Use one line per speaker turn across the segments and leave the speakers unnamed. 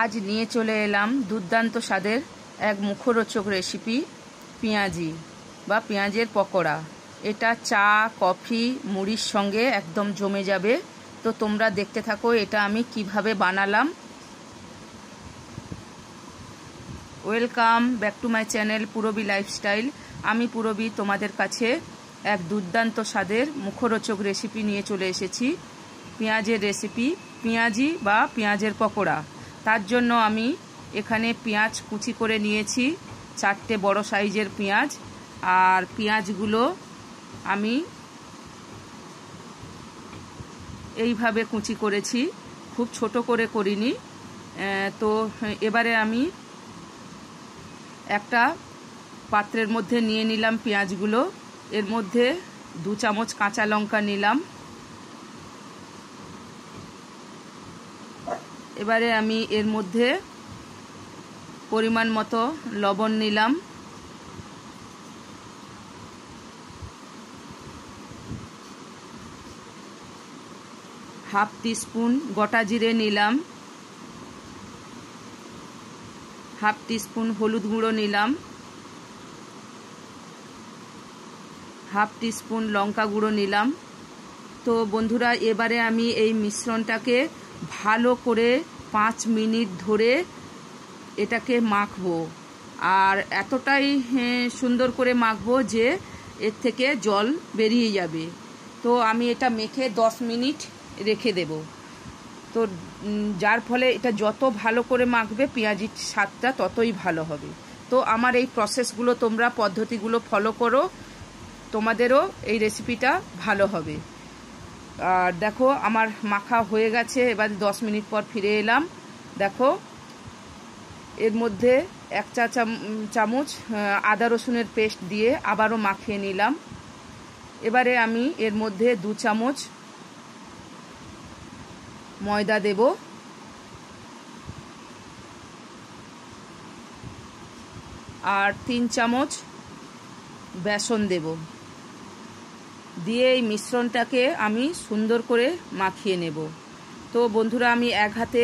আজ নিয়ে চলে এলাম দুর্দান্ত স্বাদের এক মুখরোচক রেসিপি, পেঁয়াজি বা পেঁয়াজের পকোড়া। এটা চা, কফি, মুড়ির সঙ্গে একদম জমে যাবে। তো তোমরা দেখতে থাকো এটা আমি কিভাবে বানালাম। Welcome back to my channel Purabi lifestyle. আমি পুরবী তোমাদের কাছে এক দুর্দান্ত স্বাদের মুখরোচক রেসিপি নিয়ে চলে এসেছি। পেঁয়াজের রেসিপি, পেঁয়াজি বা পেঁয়াজের পকোড়া। তার জন্য আমি এখানে পেঁয়াজ কুচি করে নিয়েছি, 4টে বড় সাইজের পেঁয়াজ। আর পেঁয়াজগুলো আমি এইভাবে কুচি করেছি, খুব ছোট করে করিনি। তো এবারে আমি একটা পাত্রের মধ্যে নিয়ে নিলাম পেঁয়াজগুলো। এর মধ্যে 2 চামচ কাঁচা লঙ্কা নিলাম। এবারে আমি এর মধ্যে পরিমাণ মতো লবণ নিলাম। হাফ টিস্পুন গোটা জিরে নিলাম। হাফ টিস্পুন হলুদ গুঁড়ো নিলাম। হাফ টিস্পুন লঙ্কা গুঁড়ো নিলাম। তো বন্ধুরা, এবারে আমি এই মিশ্রণটাকে ভালো করে 5 মিনিট ধরে এটাকে মাখবো। আর এতটাই সুন্দর করে মাখবো যে এর থেকে জল বেরিয়ে যাবে। তো আমি এটা মেখে 10 মিনিট রেখে দেব। তো যার ফলে এটা যত ভালো করে মাখবে পেঁয়াজির স্বাদটা ততই ভালো হবে। তো আমার এই প্রসেসগুলো তোমরা পদ্ধতিগুলো ফলো করো, তোমাদেরও এই রেসিপিটা ভালো হবে। আর দেখো আমার মাখা হয়ে গেছে। এবার 10 মিনিট পর ফিরে এলাম। দেখো এর মধ্যে 1 চা চামচ আদা রসুনের পেস্ট দিয়ে আবারও মাখিয়ে নিলাম। এবারে আমি এর মধ্যে 2 চামচ ময়দা দেব। আর 3 চামচ বেসন দেব। দিয়ে এই মিশ্রণটাকে আমি সুন্দর করে মাখিয়ে নেব। তো বন্ধুরা, আমি এক হাতে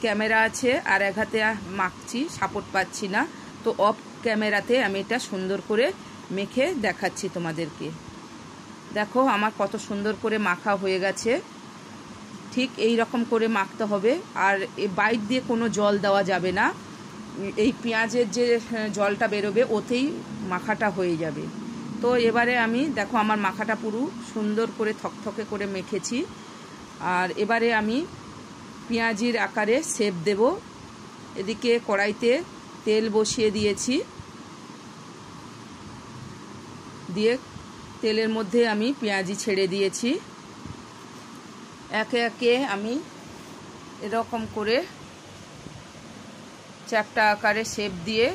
ক্যামেরা আছে আর এক হাতে মাখছি, সাপোর্ট পাচ্ছি না। তো অফ ক্যামেরাতে আমি এটা সুন্দর করে মেখে দেখাচ্ছি তোমাদেরকে। দেখো আমার কত সুন্দর করে মাখা হয়ে গেছে। ঠিক এই রকম করে মাখতে হবে। আর বাইর দিয়ে কোনো জল দেওয়া যাবে না। এই পেঁয়াজের যে জলটা বেরোবে ওতেই মাখাটা হয়ে যাবে। তো এবারে আমি দেখো আমার মাখাটা পুরো সুন্দর করে থকথকে করে মেখেছি। আর এবারে আমি পেঁয়াজির আকারে শেপ দেব। এদিকে কড়াইতে তেল বসিয়ে দিয়েছি। দিয়ে তেলের মধ্যে আমি পেঁয়াজি ছেড়ে দিয়েছি। একে একে আমি এরকম করে চ্যাপ্টা আকারে শেপ দিয়ে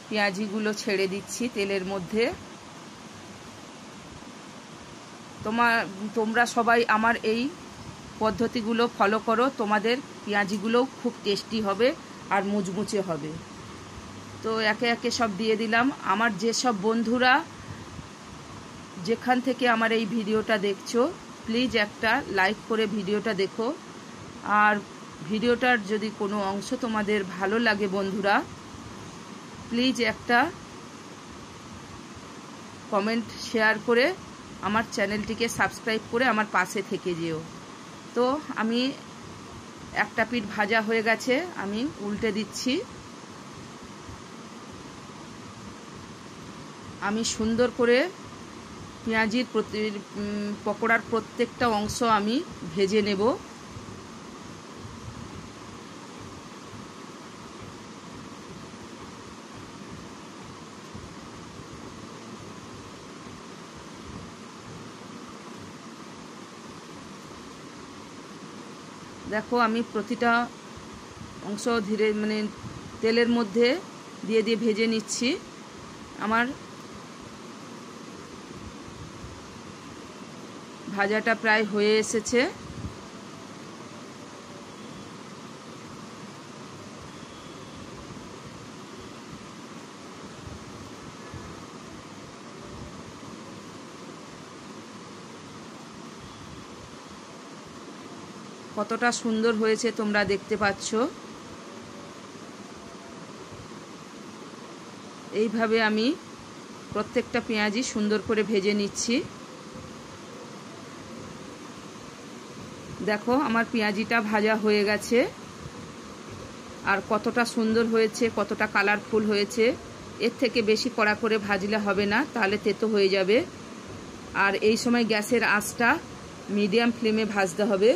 পেঁয়াজিগুলো ছেড়ে দিচ্ছি তেলের মধ্যে। তোমরা সবাই আমার এই পদ্ধতিগুলো ফলো করো, তোমাদের পেঁয়াজিগুলোও খুব টেস্টি হবে আর মুচমুচে হবে। তো একে একে সব দিয়ে দিলাম। আমার যেসব বন্ধুরা যেখান থেকে আমার এই ভিডিওটা দেখছো, প্লিজ একটা লাইক করে ভিডিওটা দেখো। আর ভিডিওটার যদি কোনো অংশ তোমাদের ভালো লাগে বন্ধুরা, প্লিজ একটা কমেন্ট শেয়ার করে আমার চ্যানেলটিকে সাবস্ক্রাইব করে আমার পাশে থেকে যেও। তো আমি একটা পিঠ ভাজা হয়ে গেছে, আমি উল্টে দিচ্ছি। আমি সুন্দর করে পেঁয়াজির পকোড়ার প্রত্যেকটা অংশ আমি ভেজে নেব। দেখো আমি প্রতিটা অংশ ধীরে তেলের মধ্যে দিয়ে দিয়ে ভেজে নিচ্ছি। আমার ভাজাটা প্রায় হয়ে এসেছে। কতটা সুন্দর হয়েছে তোমরা দেখতে পাচ্ছ। এইভাবে আমি প্রত্যেকটা পেঁয়াজই সুন্দর করে ভেজে নিচ্ছি। দেখো আমার পেঁয়াজিটা ভাজা হয়ে গেছে, আর কতটা সুন্দর হয়েছে, কতটা কালারফুল হয়েছে। এর থেকে বেশি কড়া করে ভাজলে হবে না, তাহলে তেতো হয়ে যাবে। আর এই সময় গ্যাসের আঁচটা মিডিয়াম ফ্লেমে ভাজতে হবে।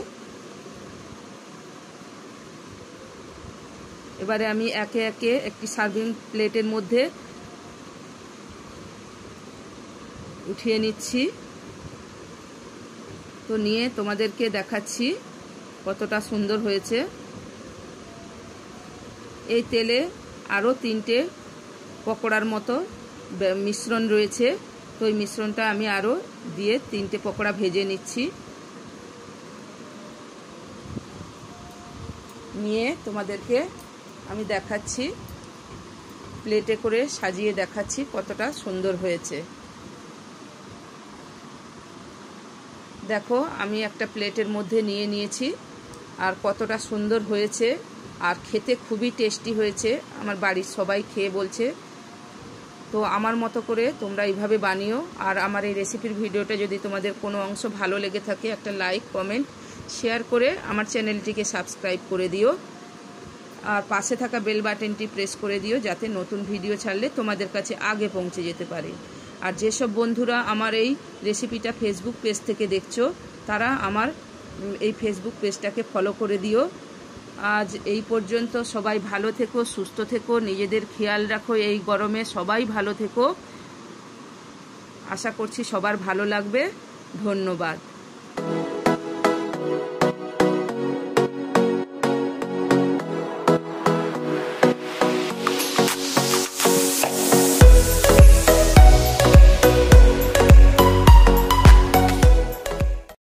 এবারে আমি একে একে একটি সার্ভিং প্লেটের মধ্যে উঠিয়ে নিচ্ছি। তো নিয়ে তোমাদেরকে দেখাচ্ছি কতটা সুন্দর হয়েছে। এই তেলে আরও 3টে পকোড়ার মতো মিশ্রণ রয়েছে, তো এই মিশ্রণটা আমি আরও দিয়ে 3টে পকোড়া ভেজে নিচ্ছি। নিয়ে তোমাদেরকে আমি দেখাচ্ছি, প্লেটে করে সাজিয়ে দেখাচ্ছি কতটা সুন্দর হয়েছে। দেখো আমি একটা প্লেটের মধ্যে নিয়ে নিয়েছি, আর কতটা সুন্দর হয়েছে, আর খেতে খুবই টেস্টি হয়েছে। আমার বাড়ির সবাই খেয়ে বলছে। তো আমার মতো করে তোমরা এইভাবে বানিও। আর আমার এই রেসিপির ভিডিওটা যদি তোমাদের কোনো অংশ ভালো লেগে থাকে, একটা লাইক, কমেন্ট, শেয়ার করে আমার চ্যানেলটিকে সাবস্ক্রাইব করে দিও। আর পাশে থাকা বেল বাটনটি প্রেস করে দিও, যাতে নতুন ভিডিও ছাড়লে তোমাদের কাছে আগে পৌঁছে যেতে পারে। আর যেসব বন্ধুরা আমার এই রেসিপিটা ফেসবুক পেজ থেকে দেখছো, তারা আমার এই ফেসবুক পেজটাকে ফলো করে দিও। আজ এই পর্যন্ত। সবাই ভালো থেকো, সুস্থ থেকো, নিজেদের খেয়াল রাখো। এই গরমে সবাই ভালো থেকো। আশা করছি সবার ভালো লাগবে। ধন্যবাদ।